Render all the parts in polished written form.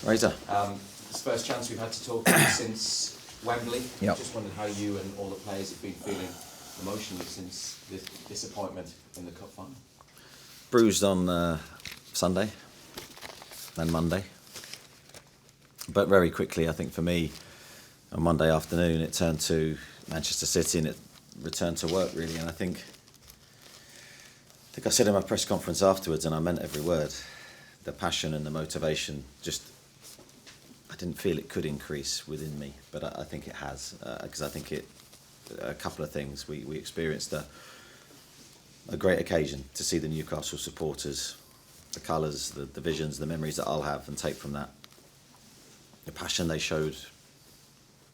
Razor. It's the first chance we've had to talk to you since Wembley. Yep. Just wondered how you and all the players have been feeling emotionally since this disappointment in the cup final. Bruised on Sunday, then Monday. But very quickly, I think for me, on Monday afternoon, it turned to Manchester City and it returned to work, really. And I think I said in my press conference afterwards, and I meant every word, the passion and the motivation, just, I didn't feel it could increase within me, but I think it has, because I think a couple of things. We experienced a great occasion to see the Newcastle supporters, the colours, the visions, the memories that I'll have and take from that. The passion they showed,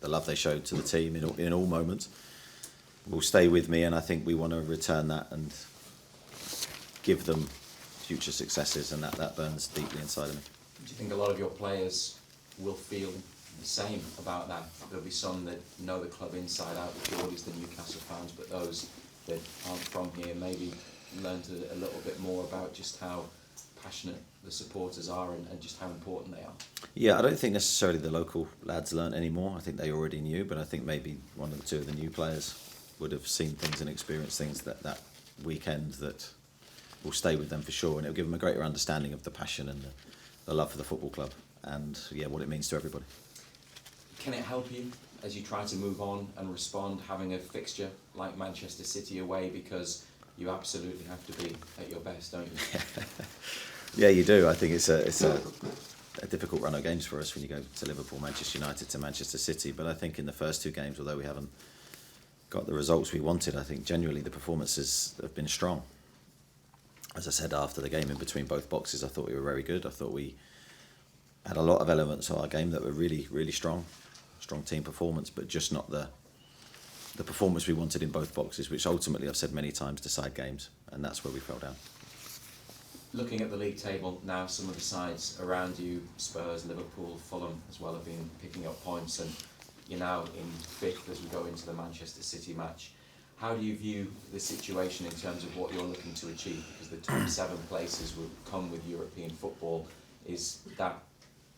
the love they showed to the team in all moments will stay with me, and I think we want to return that and give them future successes, and that burns deeply inside of me. Do you think a lot of your players will feel the same about that? There'll be some that know the club inside out, the Geordies, the Newcastle fans, but those that aren't from here maybe learned a little bit more about just how passionate the supporters are and just how important they are. Yeah, I don't think necessarily the local lads learnt any more. I think they already knew, but I think maybe one or two of the new players would have seen things and experienced things that weekend that will stay with them for sure, and it'll give them a greater understanding of the passion and the love for the football club and what it means to everybody. Can it help you as you try to move on and respond, having a fixture like Manchester City away, because you absolutely have to be at your best, don't you? Yeah, you do. I think it's a difficult run of games for us when you go to Liverpool, Manchester United to Manchester City, but I think in the first two games, although we haven't got the results we wanted, I think genuinely the performances have been strong. As I said after the game, in between both boxes, I thought we were very good. I thought we had a lot of elements of our game that were really, really strong team performance, but just not the performance we wanted in both boxes, which ultimately, I've said many times, decide games, and that's where we fell down. Looking at the league table now, some of the sides around you, Spurs, Liverpool, Fulham as well, have been picking up points, and you're now in fifth as we go into the Manchester City match. How do you view the situation in terms of what you're looking to achieve? Because the top 7 places will come with European football. Is that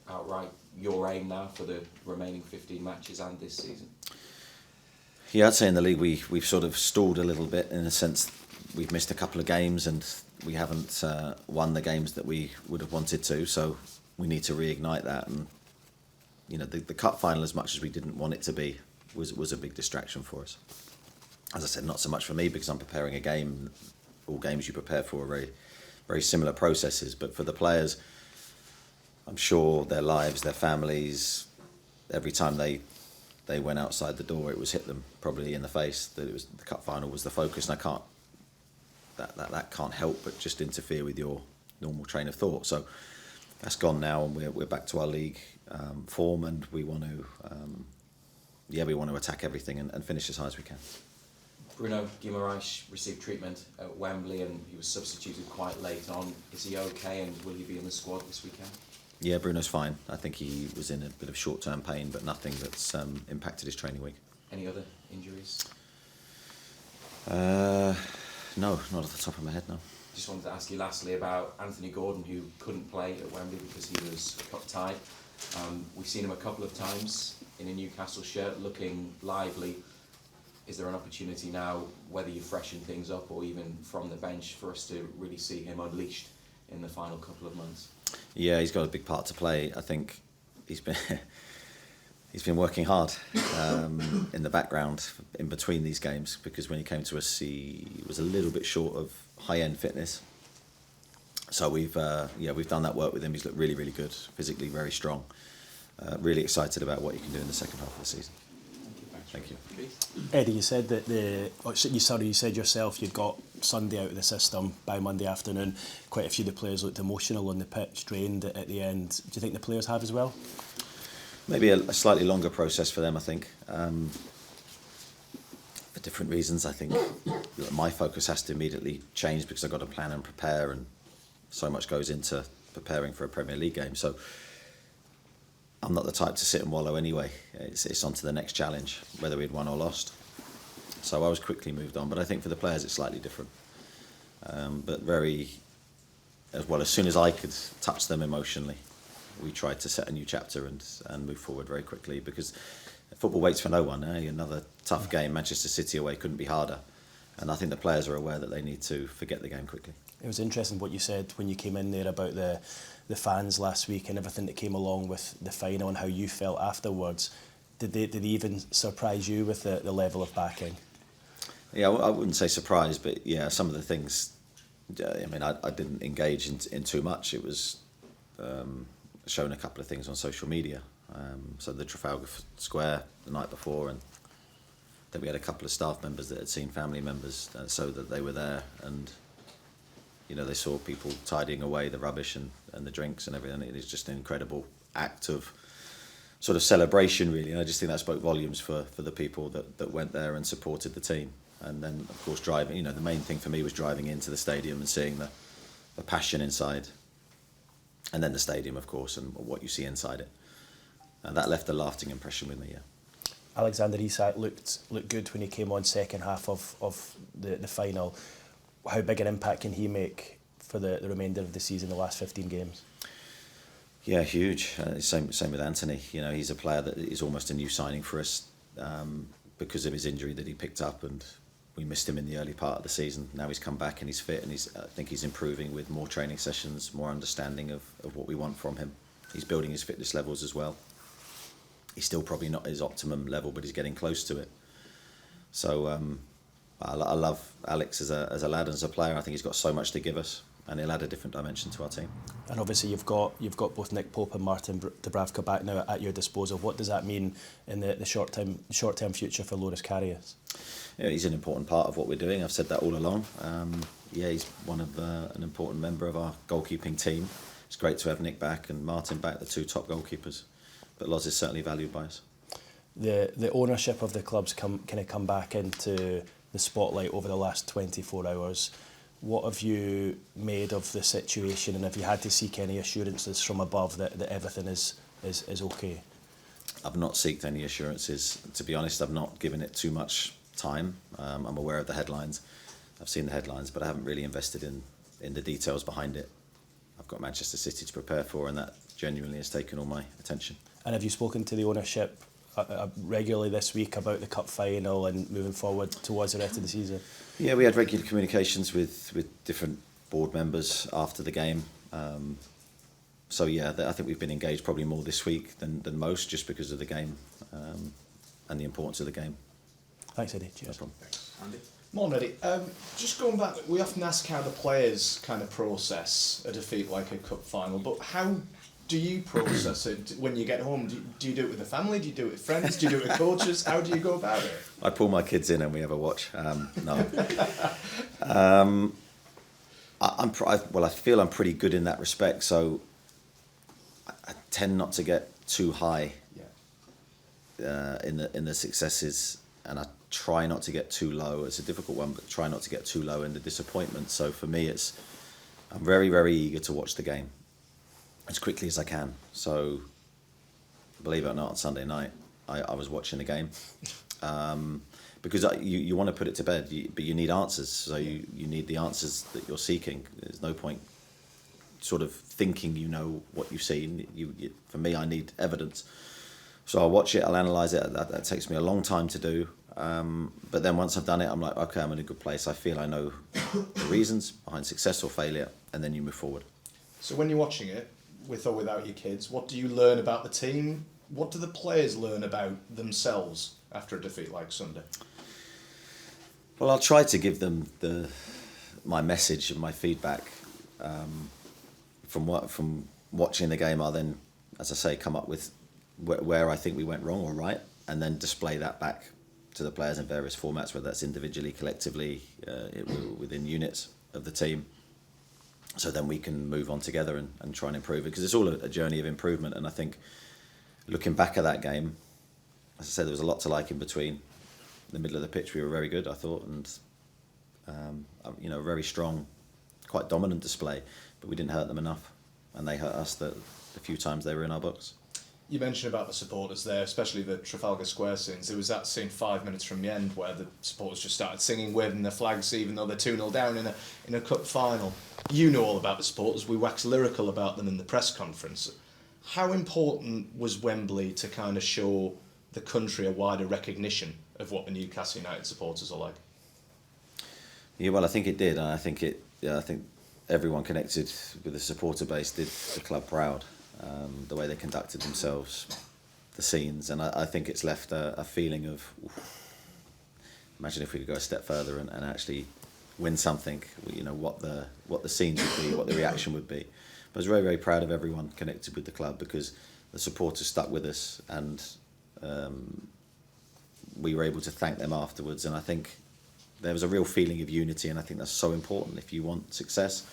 outright your aim now for the remaining 15 matches and this season? Yeah, I'd say in the league we've sort of stalled a little bit, in a sense we've missed a couple of games and we haven't won the games that we would have wanted to, so we need to reignite that. And the cup final, as much as we didn't want it to be, was a big distraction for us. As I said, not so much for me because I'm preparing a game. All games you prepare for are very, very similar processes. But for the players, I'm sure their lives, their families, every time they went outside the door, it was hit them probably in the face that it was the cup final was the focus. And I can't that can't help but just interfere with your normal train of thought. So that's gone now, and we're back to our league form, and we want to attack everything and finish as high as we can. Bruno Guimaraes received treatment at Wembley and he was substituted quite late on. Is he okay, and will he be in the squad this weekend? Yeah, Bruno's fine. I think he was in a bit of short-term pain, but nothing that's impacted his training week. Any other injuries? No, not off the top of my head, no. Just wanted to ask you lastly about Anthony Gordon, who couldn't play at Wembley because he was cup-tied. We've seen him a couple of times in a Newcastle shirt looking lively. Is there an opportunity now, whether you freshen things up or even from the bench, for us to really see him unleashed in the final couple of months? Yeah, he's got a big part to play. I think he's been working hard in the background in between these games, because when he came to us, he was a little bit short of high-end fitness. So we've done that work with him. He's looked really, really good, physically very strong. Really excited about what he can do in the second half of the season. Thank you. Eddie, you said that you said yourself you'd got Sunday out of the system by Monday afternoon. Quite a few of the players looked emotional on the pitch, drained at the end. Do you think the players have as well? Maybe a slightly longer process for them, I think. For different reasons, I think my focus has to immediately change because I've got to plan and prepare, and so much goes into preparing for a Premier League game. So I'm not the type to sit and wallow anyway. It's on to the next challenge, whether we'd won or lost. So I was quickly moved on. But I think for the players, it's slightly different. But as soon as I could touch them emotionally, we tried to set a new chapter and move forward very quickly, because football waits for no one. Another tough game, Manchester City away, couldn't be harder. And I think the players are aware that they need to forget the game quickly. It was interesting what you said when you came in there about the fans last week and everything that came along with the final and how you felt afterwards. Did they even surprise you with the level of backing? Yeah, I wouldn't say surprised, but yeah, some of the things, I didn't engage in too much. It was shown a couple of things on social media. So the Trafalgar Square the night before, and then we had a couple of staff members that had seen family members, so that they were there, and they saw people tidying away the rubbish and the drinks and everything. It was just an incredible act of sort of celebration, really. And I just think that spoke volumes for the people that went there and supported the team. And then, of course, driving, the main thing for me was driving into the stadium and seeing the passion inside. And then the stadium, of course, and what you see inside it. And that left a lasting impression with me, yeah. Alexander Isak looked good when he came on second half of the final. How big an impact can he make for the remainder of the season, the last 15 games? Yeah, huge. Same with Anthony. He's a player that is almost a new signing for us because of his injury that he picked up, and we missed him in the early part of the season. Now he's come back and he's fit, and I think he's improving with more training sessions, more understanding of what we want from him. He's building his fitness levels as well. He's still probably not his optimum level, but he's getting close to it. So I love Alex as a lad and as a player. I think he's got so much to give us, and he'll add a different dimension to our team. And obviously you've got both Nick Pope and Martin Dubravka back now at your disposal. What does that mean in the short term future for Loris Karius? Yeah, he's an important part of what we're doing. I've said that all along. He's one of an important member of our goalkeeping team. It's great to have Nick back and Martin back, the two top goalkeepers. But Loz is certainly valued by us. The ownership of the club's come back into the spotlight over the last 24 hours. What have you made of the situation, and have you had to seek any assurances from above that everything is okay? I've not sought any assurances. To be honest, I've not given it too much time. I'm aware of the headlines. I've seen the headlines, but I haven't really invested in the details behind it. I've got Manchester City to prepare for, and that genuinely has taken all my attention. And have you spoken to the ownership regularly this week about the cup final and moving forward towards the rest of the season? Yeah, we had regular communications with different board members after the game. So yeah, I think we've been engaged probably more this week than most, just because of the game and the importance of the game. Thanks, Eddie. Cheers. No problem. Thanks, Andy. Morning, Eddie. Just going back, we often ask how the players kind of process a defeat like a cup final, but how do you process it when you get home? Do you do it with the family? Do you do it with friends? Do you do it with coaches? How do you go about it? I pull my kids in and we have a watch. No. I feel I'm pretty good in that respect, so I tend not to get too high in the successes, and I try not to get too low. It's a difficult one, but try not to get too low in the disappointment. So for me, I'm very, very eager to watch the game as quickly as I can. So, believe it or not, on Sunday night, I was watching the game because you want to put it to bed, but you need answers. So you need the answers that you're seeking. There's no point sort of thinking you know what you've seen. For me, I need evidence. So I'll watch it, I'll analyse it. That takes me a long time to do. But then once I've done it, I'm like, okay, I'm in a good place. I feel I know the reasons behind success or failure, and then you move forward. So when you're watching it, with or without your kids, what do you learn about the team? What do the players learn about themselves after a defeat like Sunday? Well, I'll try to give them my message and my feedback from watching the game. I'll then, as I say, come up with where I think we went wrong or right, and then display that back to the players in various formats, whether that's individually, collectively, within units of the team. So then we can move on together and try and improve it, because it's all a journey of improvement. And I think looking back at that game, as I said, there was a lot to like in between. In the middle of the pitch, we were very good, I thought, and a very strong, quite dominant display, but we didn't hurt them enough, and they hurt us the few times they were in our box. You mentioned about the supporters there, especially the Trafalgar Square scenes. There was that scene 5 minutes from the end where the supporters just started singing, waving their flags, even though they're 2-0 down in a cup final. You know all about the supporters. We wax lyrical about them in the press conference. How important was Wembley to kind of show the country a wider recognition of what the Newcastle United supporters are like? Yeah, well, I think it did. I think I think everyone connected with the supporter base did the club proud. The way they conducted themselves, the scenes, and I think it's left a feeling of, imagine if we could go a step further and actually win something. You know what the scenes would be, what the reaction would be. But I was very, very proud of everyone connected with the club because the supporters stuck with us, and we were able to thank them afterwards. And I think there was a real feeling of unity, and I think that's so important. If you want success,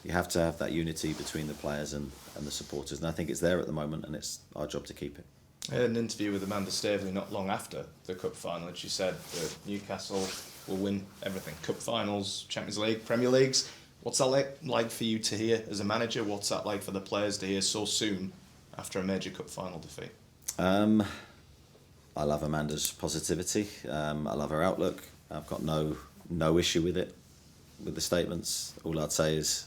you have to have that unity between the players and the supporters, and I think it's there at the moment, and it's our job to keep it. I had an interview with Amanda Staveley not long after the cup final, and she said that Newcastle will win everything: cup finals, Champions League, Premier Leagues. What's that like for you to hear as a manager? What's that like for the players to hear so soon after a major cup final defeat? I love Amanda's positivity. I love her outlook. I've got no issue with it, with the statements. All I'd say is,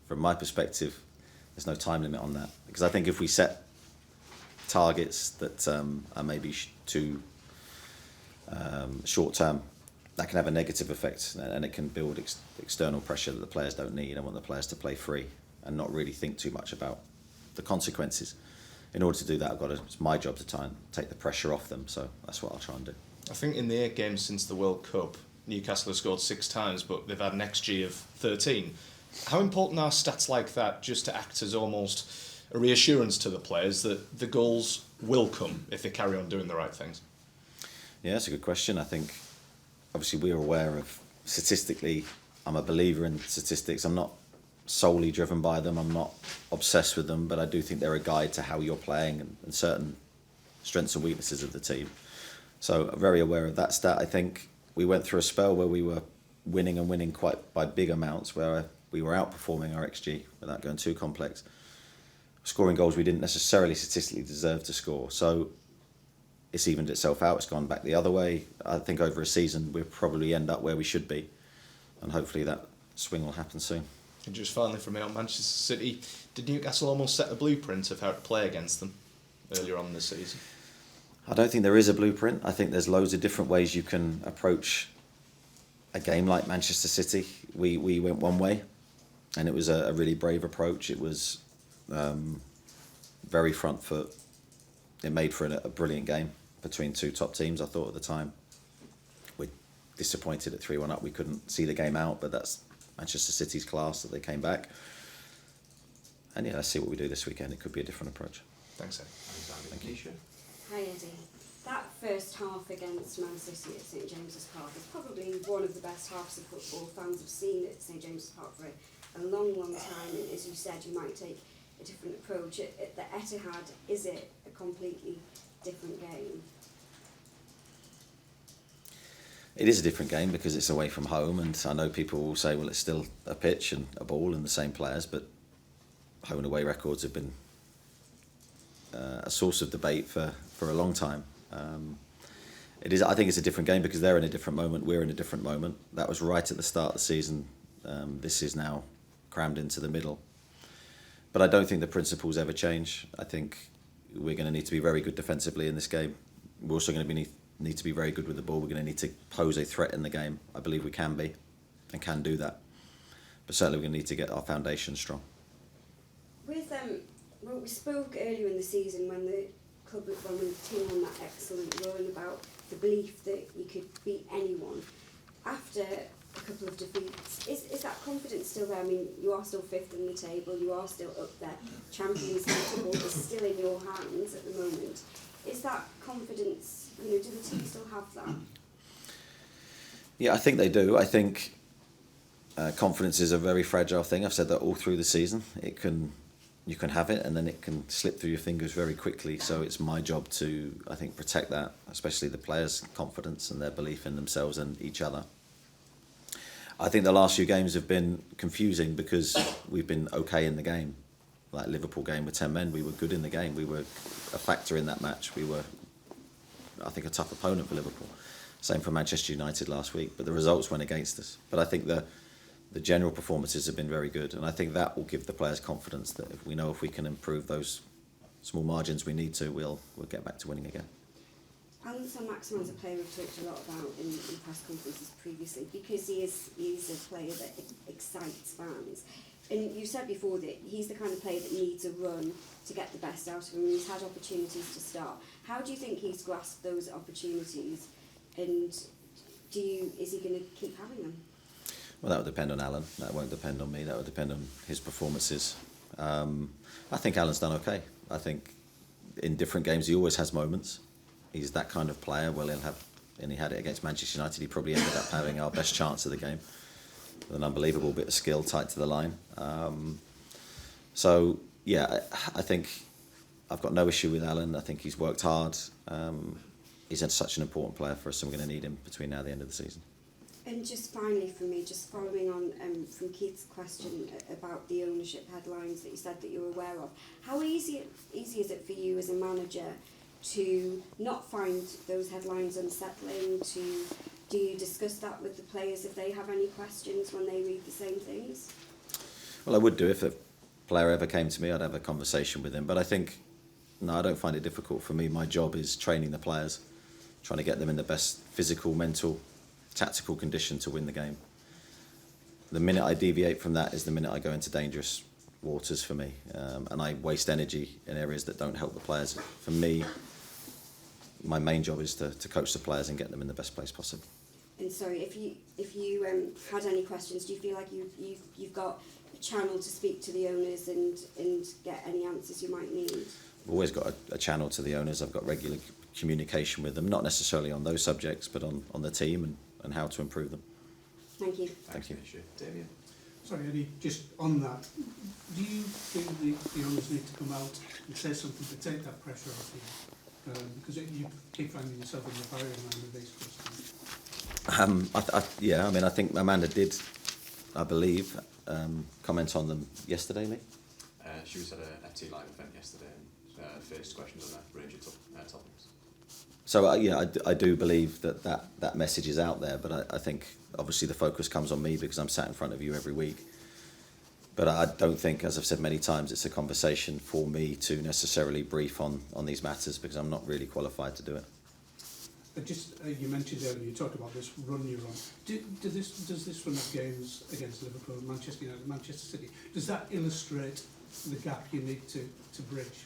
from my perspective, there's no time limit on that, because I think if we set targets that are maybe too short term, that can have a negative effect, and it can build external pressure that the players don't need. I want the players to play free and not really think too much about the consequences. In order to do that, it's my job to try and take the pressure off them, so that's what I'll try and do. I think in the 8 games since the World Cup, Newcastle have scored 6 times, but they've had an XG of 13. How important are stats like that just to act as almost a reassurance to the players that the goals will come if they carry on doing the right things? Yeah, that's a good question. I think, obviously, we're aware of, statistically, I'm a believer in statistics. I'm not solely driven by them. I'm not obsessed with them, but I do think they're a guide to how you're playing and certain strengths and weaknesses of the team. So I'm very aware of that stat. I think we went through a spell where we were winning quite by big amounts, where we were outperforming our XG without going too complex, scoring goals we didn't necessarily statistically deserve to score. So it's evened itself out. It's gone back the other way. I think over a season we'll probably end up where we should be, and hopefully that swing will happen soon. And just finally from me on Manchester City, did Newcastle almost set a blueprint of how to play against them earlier on in the season? I don't think there is a blueprint. I think there's loads of different ways you can approach a game like Manchester City. We went one way, and it was a really brave approach. It was very front foot. It made for a brilliant game between two top teams, I thought, at the time. We're disappointed at 3-1 up. We couldn't see the game out, but that's Manchester City's class that they came back. And yeah, let's see what we do this weekend. It could be a different approach. Thanks, Ed. Thank you. Hi Eddie. That first half against Man City at St James's Park is probably one of the best halves of football fans have seen at St James's Park for a long time, and as you said, you might take a different approach. At the Etihad, is it a completely different game? It is a different game because it's away from home, and I know people will say, well, it's still a pitch and a ball and the same players, but home and away records have been a source of debate for a long time. It is. I think it's a different game because they're in a different moment, we're in a different moment. That was right at the start of the season. This is now crammed into the middle. But I don't think the principles ever change. I think we're going to need to be very good defensively in this game. We're also going to need to be very good with the ball. We're going to need to pose a threat in the game. I believe we can be and can do that. But certainly we're going to need to get our foundation strong. Well, we spoke earlier in the season when the team on that excellent run about the belief that you could beat anyone. After a couple of defeats, is that confidence still there? I mean, you are still 5th in the table, you are still up there. Champions League football is still in your hands at the moment. Is that confidence, do the team still have that? Yeah, I think they do. I think confidence is a very fragile thing. I've said that all through the season. You can have it, and then it can slip through your fingers very quickly. So it's my job to, I think, protect that, especially the players' confidence and their belief in themselves and each other. I think the last few games have been confusing because we've been okay in the game. Like Liverpool game with 10 men, we were good in the game. We were a factor in that match. We were, I think, a tough opponent for Liverpool. Same for Manchester United last week, but the results went against us. But I think the general performances have been very good, and I think that will give the players confidence that if we can improve those small margins we need to, we'll get back to winning again. Alan Saint-Maximin's a player we've talked a lot about in press conferences previously, because he's a player that excites fans. And you said before that he's the kind of player that needs a run to get the best out of him, and he's had opportunities to start. How do you think he's grasped those opportunities, and is he going to keep having them? Well, that would depend on Alan. That won't depend on me. That would depend on his performances. I think Alan's done okay. I think in different games he always has moments. He's that kind of player. Well, and he had it against Manchester United. He probably ended up having our best chance of the game, with an unbelievable bit of skill tight to the line. So yeah, I think I've got no issue with Alan. I think he's worked hard. He's such an important player for us, and we're going to need him between now and the end of the season. And just finally for me, just following on from Keith's question about the ownership headlines that you said that you were aware of, how easy is it for you as a manager to not find those headlines unsettling? Do you discuss that with the players if they have any questions when they read the same things? Well, I would do if a player ever came to me. I'd have a conversation with him. But I think, no, I don't find it difficult. For me, my job is training the players, trying to get them in the best physical, mental, tactical condition to win the game. The minute I deviate from that is the minute I go into dangerous waters for me, and I waste energy in areas that don't help the players. For me, my main job is to coach the players and get them in the best place possible. And sorry, if you had any questions, do you feel like you've got a channel to speak to the owners and get any answers you might need? I've always got a channel to the owners. I've got regular communication with them, not necessarily on those subjects, but on the team and how to improve them. Thank you. Thank you. Damien. Sorry, Eddie, just on that, do you think the owners need to come out and say something to take that pressure off you? Because you keep finding yourself in the firing line with these questions. Yeah, I mean, I think Amanda did, I believe, comment on them yesterday, Lee? She was at a FT Live event yesterday and faced questions on a range of topics. So, yeah, I do believe that message is out there, but I think obviously the focus comes on me because I'm sat in front of you every week. But I don't think, as I've said many times, it's a conversation for me to necessarily brief on these matters because I'm not really qualified to do it. You mentioned earlier, you talked about this run you're on. Does this run of games against Liverpool, Manchester United, Manchester City, does that illustrate the gap you need to bridge,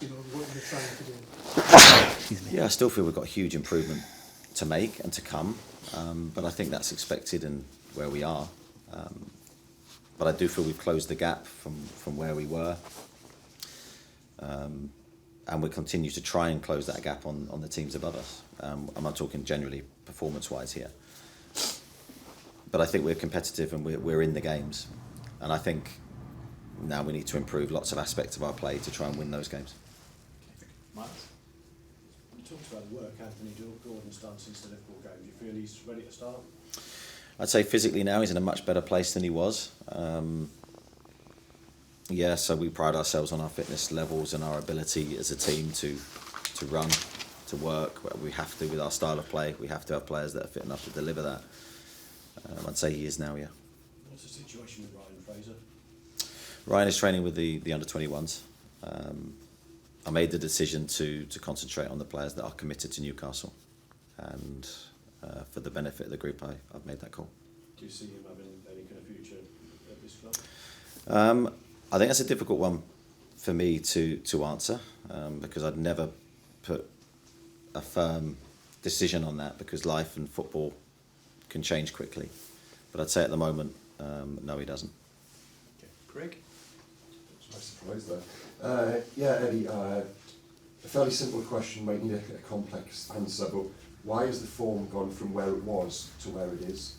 you know, what you're trying to do? Yeah, I still feel we've got huge improvement to make and to come, but I think that's expected in where we are. But I do feel we've closed the gap from where we were, and we continue to try and close that gap on the teams above us. I'm not talking generally performance-wise here, but I think we're competitive and we're in the games, and I think now we need to improve lots of aspects of our play to try and win those games. Miles? You talked about the work Anthony Gordon's done since the Liverpool game. Do you feel he's ready to start? I'd say physically now he's in a much better place than he was. Yeah, so we pride ourselves on our fitness levels and our ability as a team to run, to work. We have to, with our style of play, we have to have players that are fit enough to deliver that. I'd say he is now, yeah. What's the situation with Ryan Fraser? Ryan is training with the under-21s. I made the decision to concentrate on the players that are committed to Newcastle, and for the benefit of the group, I've made that call. Do you see him having any kind of future at this club? I think that's a difficult one for me to answer, because I'd never put a firm decision on that, because life and football can change quickly. But I'd say at the moment, no, he doesn't. Okay. Craig? Nice surprise there. Yeah, Eddie, a fairly simple question might need a complex answer, but why has the form gone from where it was to where it is?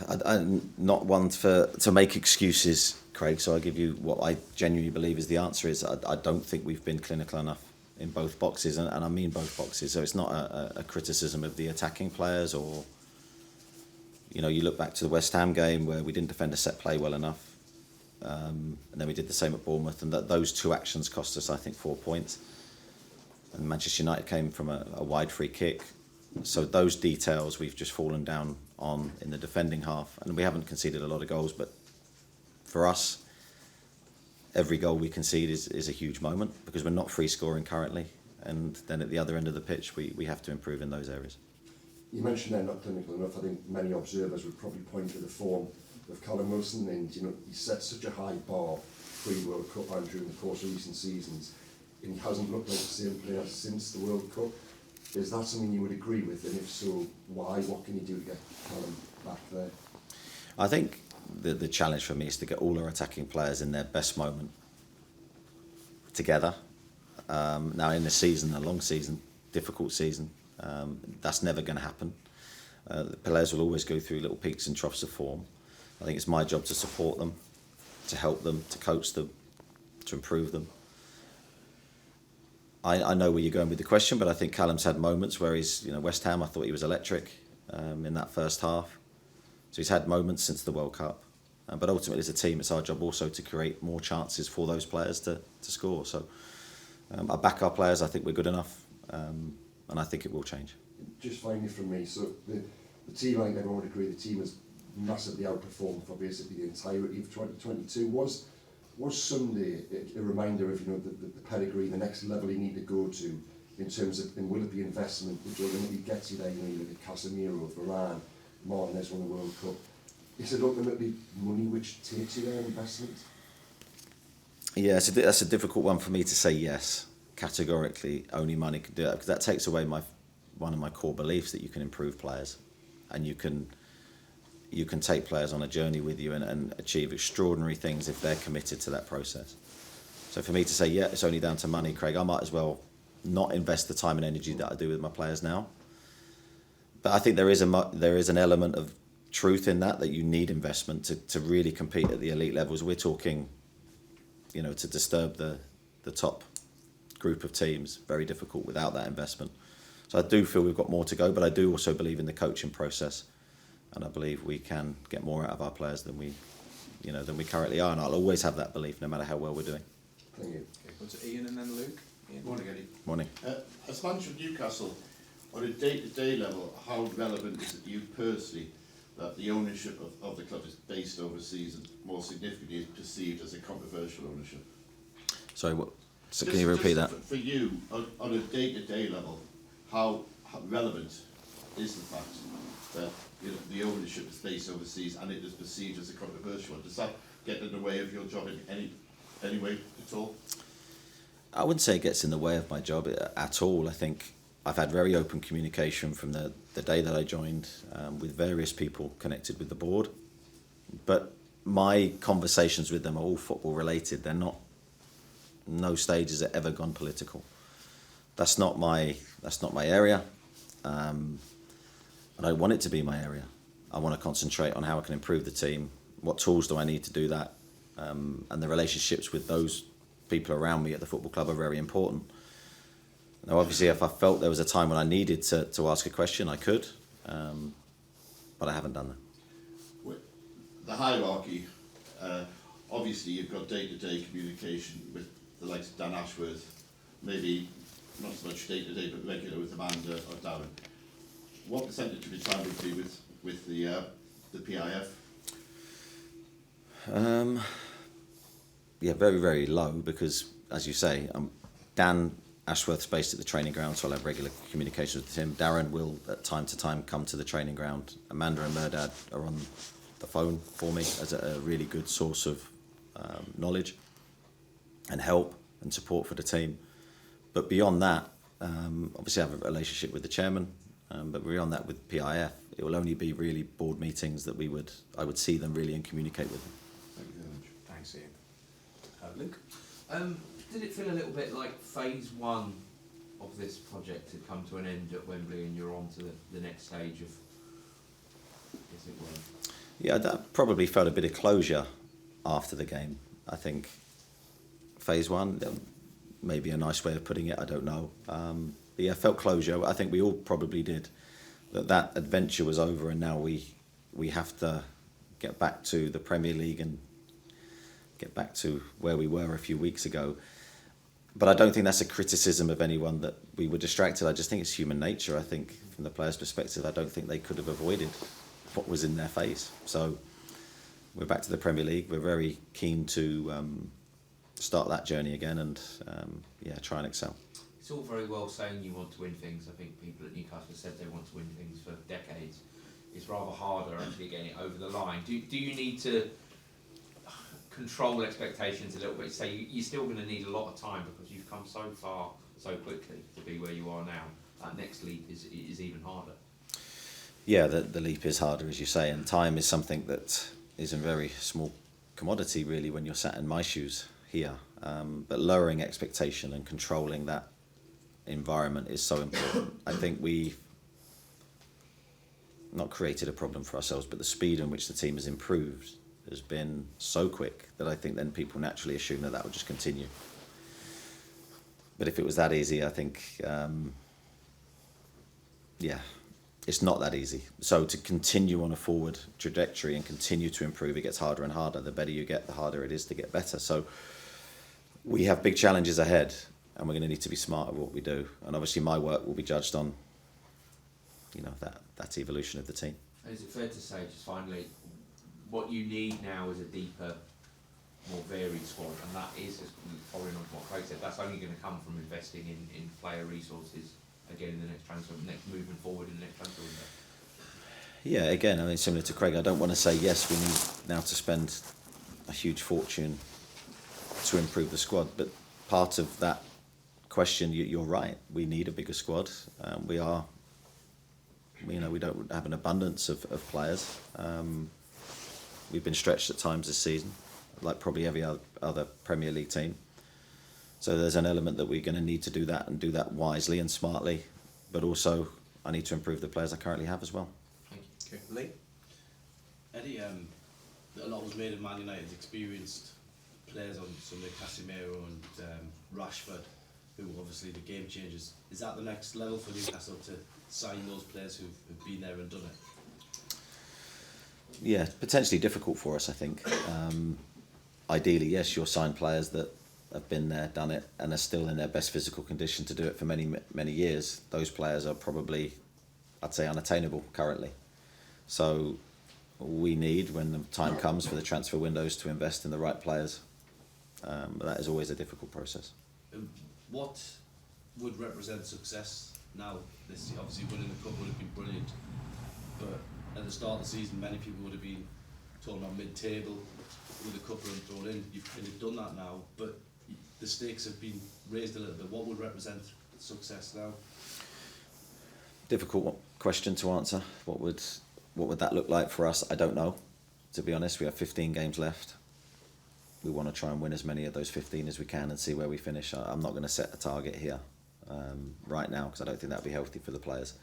I'm not one to make excuses, Craig, so I'll give you what I genuinely believe is the answer is I don't think we've been clinical enough in both boxes, and I mean both boxes, so it's not a criticism of the attacking players, or, you know, you look back to the West Ham game where we didn't defend a set play well enough, and then we did the same at Bournemouth, and those two actions cost us, I think, 4 points. And Manchester United came from a wide free kick. So those details we've just fallen down on in the defending half, and we haven't conceded a lot of goals, but for us, every goal we concede is a huge moment because we're not free scoring currently, and then at the other end of the pitch we have to improve in those areas. You mentioned they're not clinical enough. I think many observers would probably point to the form of Callum Wilson, and you know he set such a high bar pre-World Cup and during the course of recent seasons, and he hasn't looked like the same player since the World Cup. Is that something you would agree with, and if so, why? What can you do to get Callum back there? I think the challenge for me is to get all our attacking players in their best moment together. Now in the season, a long season, difficult season, that's never going to happen. The players will always go through little peaks and troughs of form. I think it's my job to support them, to help them, to coach them, to improve them. I know where you're going with the question, but I think Callum's had moments where he's, West Ham, I thought he was electric in that first half. So he's had moments since the World Cup. But ultimately, as a team, it's our job also to create more chances for those players to score. So I back our players. I think we're good enough, and I think it will change. Just finally from me, so the team, I think everyone would agree, the team has massively outperformed for basically the entirety of 2022. Was Sunday a reminder of the pedigree, the next level you need to go to in terms of, and will it be investment which ultimately gets you there? You look at Casemiro, Varane, Martinez won the World Cup. Is it ultimately money which takes you there, investment? Yeah, that's a difficult one for me to say yes. Categorically, only money can do that, because that takes away one of my core beliefs that you can improve players, and you can take players on a journey with you and achieve extraordinary things if they're committed to that process. So for me to say, yeah, it's only down to money, Craig, I might as well not invest the time and energy that I do with my players now. But I think there is an element of truth in that you need investment to really compete at the elite levels. We're talking, to disturb the top group of teams, very difficult without that investment. So I do feel we've got more to go, but I do also believe in the coaching process, and I believe we can get more out of our players than we currently are, and I'll always have that belief no matter how well we're doing. Thank you. Okay, go to Ian and then Luke. Ian. Morning, Eddie. Morning. As manager of Newcastle, on a day-to-day level, how relevant is it to you personally that the ownership of the club is based overseas and more significantly is perceived as a controversial ownership? Sorry, what? So can you repeat that? For you, on a day-to-day level, how relevant is the fact that the ownership is based overseas and it is perceived as a controversial one? Does that get in the way of your job in any way at all? I wouldn't say it gets in the way of my job at all. I think I've had very open communication from the day that I joined with various people connected with the board. But my conversations with them are all football related. They're not, no stage has it ever gone political. That's not my area. I don't want it to be my area. I want to concentrate on how I can improve the team, what tools do I need to do that, and the relationships with those people around me at the football club are very important. Now, obviously, if I felt there was a time when I needed to ask a question, I could, but I haven't done that. The hierarchy, obviously you've got day-to-day communication with the likes of Dan Ashworth, maybe not so much day-to-day, but regular with Amanda or Darren. What percentage of your time would be with the PIF? Yeah, very, very low, because, as you say, Dan Ashworth's based at the training ground, so I'll have regular communications with him. Darren will, at time to time, come to the training ground. Amanda and Murdad are on the phone for me as a really good source of knowledge and help and support for the team. But beyond that, obviously I have a relationship with the chairman, but beyond that with PIF, it will only be really board meetings that I would see them really and communicate with them. Thank you very much. Thanks, Ian. Luke? Did it feel a little bit like phase one of this project had come to an end at Wembley and you're on to the next stage of, as it were? Yeah, that probably felt a bit of closure after the game. I think phase one, maybe a nice way of putting it, I don't know. But yeah, felt closure. I think we all probably did. That adventure was over, and now we have to get back to the Premier League and get back to where we were a few weeks ago. But I don't think that's a criticism of anyone that we were distracted. I just think it's human nature. I think from the players' perspective, I don't think they could have avoided what was in their face. So we're back to the Premier League. We're very keen to start that journey again and try and excel. It's all very well saying you want to win things. I think people at Newcastle said they want to win things for decades. It's rather harder actually getting it over the line. Do you need to control expectations a little bit? Say you're still going to need a lot of time because you've come so far so quickly to be where you are now. That next leap is even harder. Yeah, the leap is harder, as you say, and time is something that is a very small commodity really when you're sat in my shoes here. But lowering expectation and controlling that environment is so important. I think we've not created a problem for ourselves, but the speed in which the team has improved has been so quick that I think then people naturally assume that will just continue. But if it was that easy, I think, it's not that easy. So to continue on a forward trajectory and continue to improve, it gets harder and harder. The better you get, the harder it is to get better. So we have big challenges ahead, and we're going to need to be smart at what we do. And obviously my work will be judged on, that evolution of the team. Is it fair to say, just finally, what you need now is a deeper, more varied squad, and that is, following on from what Craig said, that's only going to come from investing in player resources again in the next moving forward in the next transfer window. Yeah, again, I mean, similar to Craig, I don't want to say yes, we need now to spend a huge fortune to improve the squad, but part of that question, you're right, we need a bigger squad. We don't have an abundance of players. We've been stretched at times this season, like probably every other Premier League team. So there's an element that we're going to need to do that and do that wisely and smartly, but also I need to improve the players I currently have as well. Thank you. Okay. Lee? Eddie, a lot was made of Man United's experienced players on Sunday, Casemiro and Rashford, who were obviously the game changers. Is that the next level for Newcastle, to sign those players who've been there and done it? Yeah, potentially difficult for us, I think. Ideally, yes, you'll sign players that have been there, done it, and are still in their best physical condition to do it for many, many years. Those players are probably, I'd say, unattainable currently. So we need, when the time comes for the transfer windows, to invest in the right players. But that is always a difficult process. What would represent success now? This obviously winning the cup would have been brilliant, but at the start of the season, many people would have been talking about mid-table with a cup run thrown in. You've kind of done that now, but the stakes have been raised a little bit. What would represent success now? Difficult question to answer. What would that look like for us? I don't know. To be honest, we have 15 games left. We want to try and win as many of those 15 as we can and see where we finish. I'm not going to set a target here right now, because I don't think that would be healthy for the players.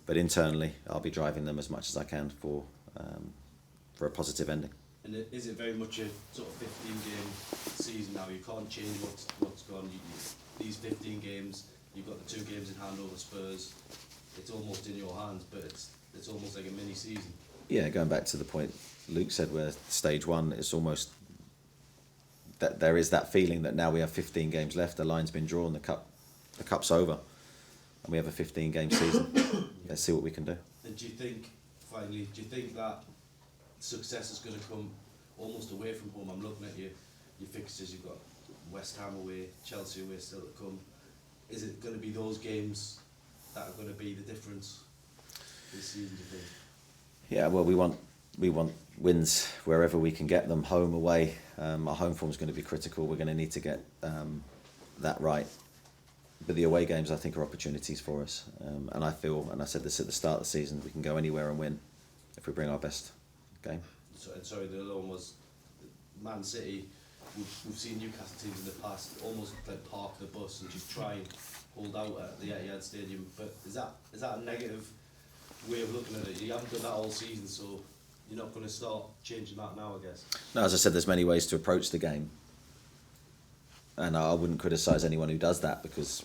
But internally, I'll be driving them as much as I can for a positive ending. And is it very much a sort of 15-game season now? You can't change what's gone. These 15 games, you've got the 2 games in hand over Spurs. It's almost in your hands, but it's almost like a mini season. Yeah, going back to the point Luke said, where stage 1, it's almost that there is that feeling that now we have 15 games left. The line's been drawn. The cup's over, and we have a 15-game season. Let's see what we can do. And do you think that success is going to come almost away from home? I'm looking at your fixtures. You've got West Ham away, Chelsea away still to come. Is it going to be those games that are going to be the difference this season, do you think? Yeah, well, we want wins wherever we can get them, home, away. Our home form is going to be critical. We're going to need to get that right. But the away games, I think, are opportunities for us. And I feel, and I said this at the start of the season, we can go anywhere and win if we bring our best game. Sorry, the other one was Man City. We've seen Newcastle teams in the past almost like park the bus and just try and hold out at the Etihad Stadium. But is that a negative way of looking at it? You haven't done that all season, so you're not going to start changing that now, I guess. No, as I said, there's many ways to approach the game. And I wouldn't criticise anyone who does that, because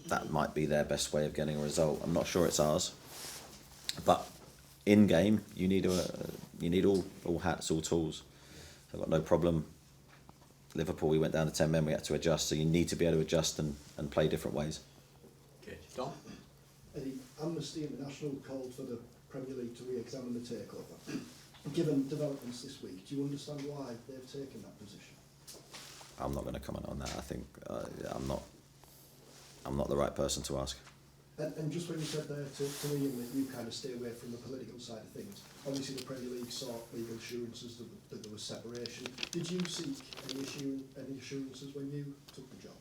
that might be their best way of getting a result. I'm not sure it's ours. But in game, you need all hats, all tools. I've got no problem. Liverpool, we went down to 10 men, we had to adjust. So you need to be able to adjust and play different ways. Okay, Dom? Eddie, Amnesty International called for the Premier League to re-examine the takeover. Given developments this week, do you understand why they've taken that position? I'm not going to comment on that. I think I'm not the right person to ask. And just when you said there to me that you kind of stay away from the political side of things, obviously the Premier League sought legal assurances that there was separation. Did you seek any assurances when you took the job?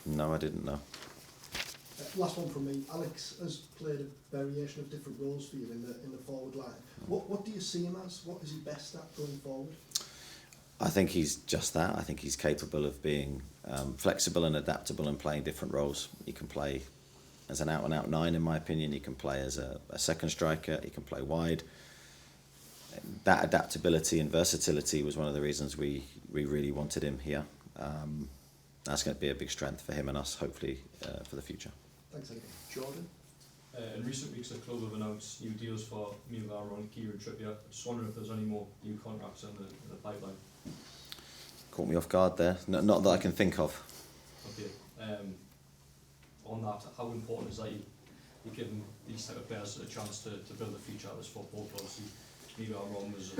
No, I didn't know. Last one from me. Alex has played a variation of different roles for you in the forward line. What do you see him as? What is he best at going forward? I think he's just that. I think he's capable of being flexible and adaptable and playing different roles. He can play as an out-and-out 9, in my opinion. He can play as a second striker. He can play wide. That adaptability and versatility was one of the reasons we really wanted him here. That's going to be a big strength for him and us, hopefully, for the future. Thanks, Aidan. Jordan? In recent weeks, the club have announced new deals for Newcastle and Kieran Trippier. Just wondering if there's any more new contracts in the pipeline. Caught me off guard there. Not that I can think of. Okay. On that, how important is that you give these type of players a chance to build a future at this football club? Obviously, Newcastle was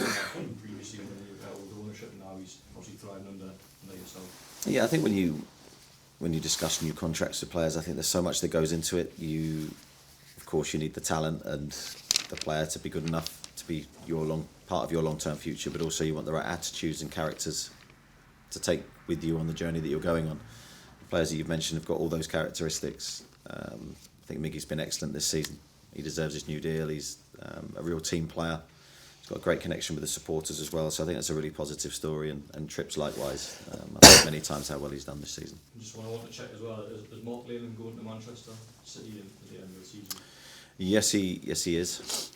previously under the old ownership, and now he's obviously thriving under yourself. Yeah, I think when you discuss new contracts with players, I think there's so much that goes into it. Of course, you need the talent and the player to be good enough to be part of your long-term future, but also you want the right attitudes and characters to take with you on the journey that you're going on. The players that you've mentioned have got all those characteristics. I think Miggy's been excellent this season. He deserves his new deal. He's a real team player. He's got a great connection with the supporters as well, so I think that's a really positive story, and Tripp's likewise. I've heard many times how well he's done this season. Just want to check as well, is Mark Leyland going to Manchester City at the end of the season? Yes, he is.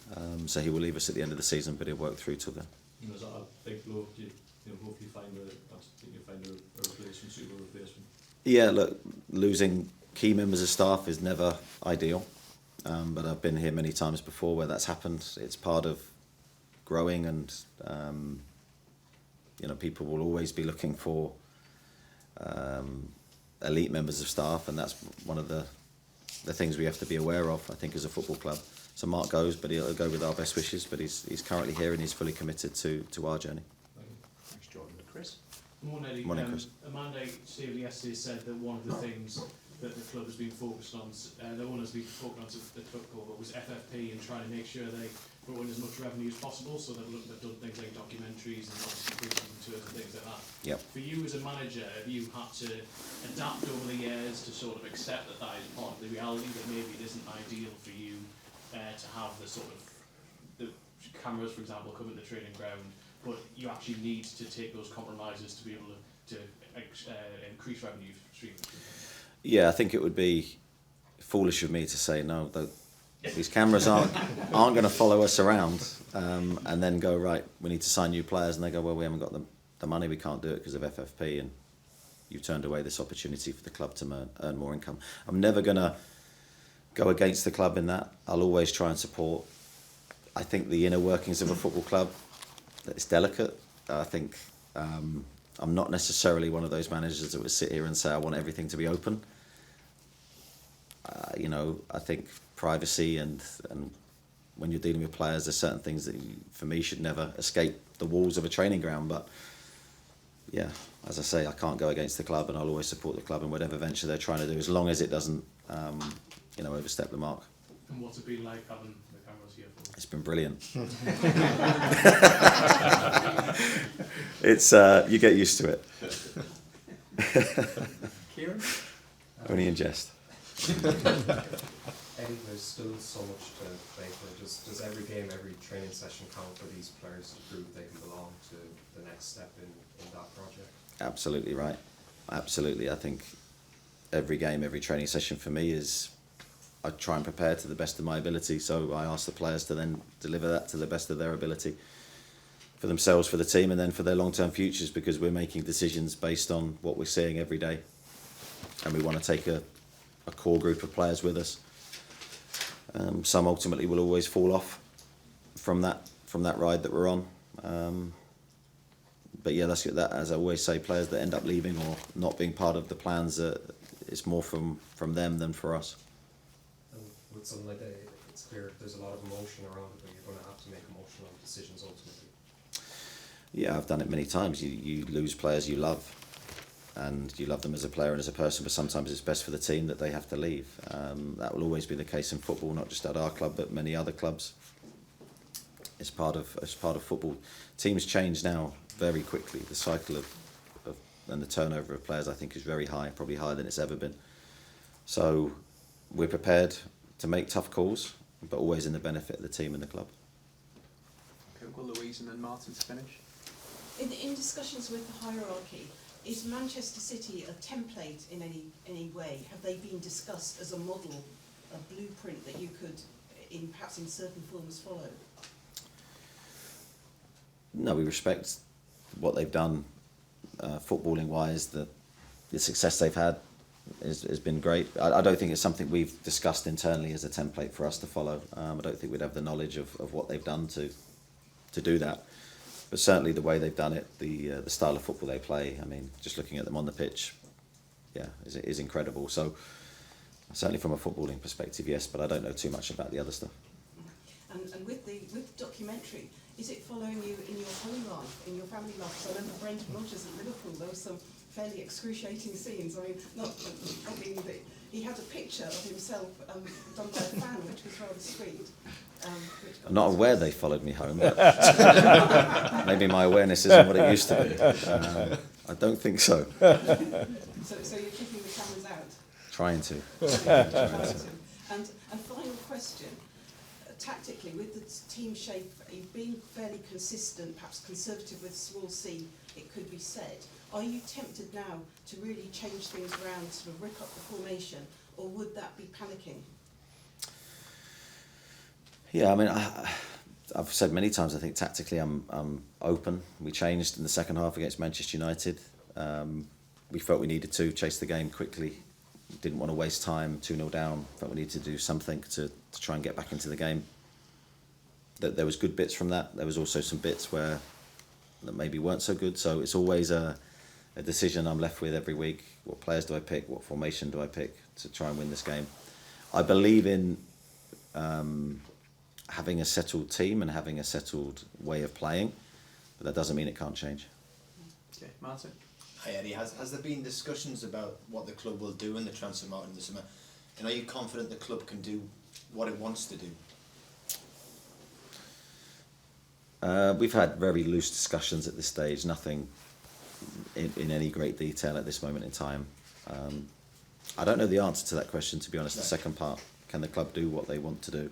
So he will leave us at the end of the season, but he'll work through till then. Is that a big blow? Do you hopefully find a replacement, suitable replacement? Yeah, look, losing key members of staff is never ideal, but I've been here many times before where that's happened. It's part of growing, and people will always be looking for elite members of staff, and that's one of the things we have to be aware of, I think, as a football club. So Mark goes, but he'll go with our best wishes, but he's currently here and he's fully committed to our journey. Thanks, Jordan. Chris? Morning, Eddie. Morning, Chris. Amanda Stevie yesterday said that one of the things that the club has been focused on, the owners have been focused on since they took over, was FFP and trying to make sure they brought in as much revenue as possible. So they've done things like documentaries and obviously preaching tours and things like that. Yep. For you as a manager, have you had to adapt over the years to sort of accept that is part of the reality, that maybe it isn't ideal for you to have the sort of the cameras, for example, come in the training ground, but you actually need to take those compromises to be able to increase revenue streams? Yeah, I think it would be foolish of me to say no. These cameras aren't going to follow us around, and then go, right, we need to sign new players, and they go, well, we haven't got the money, we can't do it because of FFP, and you've turned away this opportunity for the club to earn more income. I'm never going to go against the club in that. I'll always try and support. I think the inner workings of a football club, it's delicate. I think I'm not necessarily one of those managers that would sit here and say I want everything to be open. I think privacy and when you're dealing with players, there's certain things that for me should never escape the walls of a training ground. But yeah, as I say, I can't go against the club, and I'll always support the club in whatever venture they're trying to do, as long as it doesn't overstep the mark. And what's it been like having the cameras here for? It's been brilliant. It's you get used to it. Kieran? Only in jest. Eddie, there's still so much to play for. Does every game, every training session count for these players to prove they can belong to the next step in that project? Absolutely right. Absolutely. I think every game, every training session for me is I try and prepare to the best of my ability. So I ask the players to then deliver that to the best of their ability for themselves, for the team, and then for their long-term futures, because we're making decisions based on what we're seeing every day. And we want to take a core group of players with us. Some ultimately will always fall off from that ride that we're on. But yeah, that's that. As I always say, players that end up leaving or not being part of the plans, it's more from them than for us. And with something like that, it's clear there's a lot of emotion around it, but you're going to have to make emotional decisions ultimately. Yeah, I've done it many times. You lose players you love, and you love them as a player and as a person, but sometimes it's best for the team that they have to leave. That will always be the case in football, not just at our club, but many other clubs. It's part of football. Teams change now very quickly. The cycle of and the turnover of players, I think, is very high, probably higher than it's ever been. So we're prepared to make tough calls, but always in the benefit of the team and the club. Okay, we've got Louise and then Martin to finish. In discussions with the hierarchy, is Manchester City a template in any way? Have they been discussed as a model, a blueprint that you could, perhaps in certain forms, follow? No, we respect what they've done, footballing wise. The success they've had has been great. I don't think it's something we've discussed internally as a template for us to follow. I don't think we'd have the knowledge of what they've done to do that. But certainly the way they've done it, the style of football they play, I mean, just looking at them on the pitch, yeah, is incredible. So certainly from a footballing perspective, yes, but I don't know too much about the other stuff. And with the documentary, is it following you in your home life, in your family life? So I remember Brendan Rodgers at Liverpool, there were some fairly excruciating scenes. I mean, I mean that he had a picture of himself done by a fan, which was rather sweet. I'm not aware they followed me home, but maybe my awareness isn't what it used to be. I don't think so. So you're keeping the cameras out? Trying to. And final question. Tactically, with the team shape, you've been fairly consistent, perhaps conservative with small c, it could be said. Are you tempted now to really change things around, sort of rip up the formation, or would that be panicking? Yeah, I mean, I've said many times, I think tactically I'm open. We changed in the second half against Manchester United. We felt we needed to chase the game quickly. Didn't want to waste time, 2-0 down. Felt we needed to do something to try and get back into the game. There was good bits from that. There was also some bits that maybe weren't so good. So it's always a decision I'm left with every week. What players do I pick? What formation do I pick to try and win this game? I believe in having a settled team and having a settled way of playing, but that doesn't mean it can't change. Okay, Martin. Hi Eddie, has there been discussions about what the club will do in the transfer market in the summer? And are you confident the club can do what it wants to do? We've had very loose discussions at this stage, nothing in any great detail at this moment in time. I don't know the answer to that question, to be honest. The second part, can the club do what they want to do?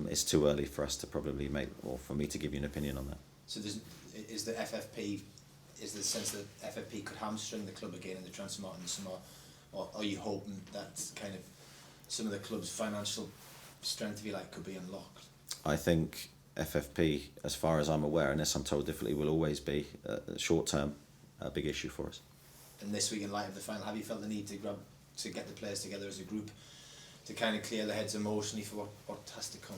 It's too early for us to probably make, or for me to give you an opinion on that. So is the sense that FFP could hamstring the club again in the transfer market in the summer, or are you hoping that kind of some of the club's financial strength, if you like, could be unlocked? I think FFP, as far as I'm aware, unless I'm told differently, will always be short term a big issue for us. And this week, in light of the final, have you felt the need to get the players together as a group to kind of clear their heads emotionally for what has to come?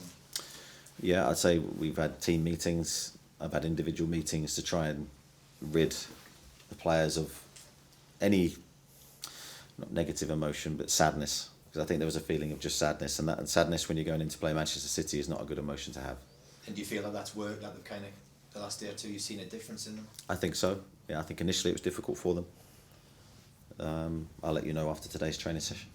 Yeah, I'd say we've had team meetings. I've had individual meetings to try and rid the players of any, not negative emotion, but sadness. Because I think there was a feeling of just sadness, and sadness when you're going in to play Manchester City is not a good emotion to have. And do you feel that that's worked, like the last day or two, you've seen a difference in them? I think so. Yeah, I think initially it was difficult for them. I'll let you know after today's training session.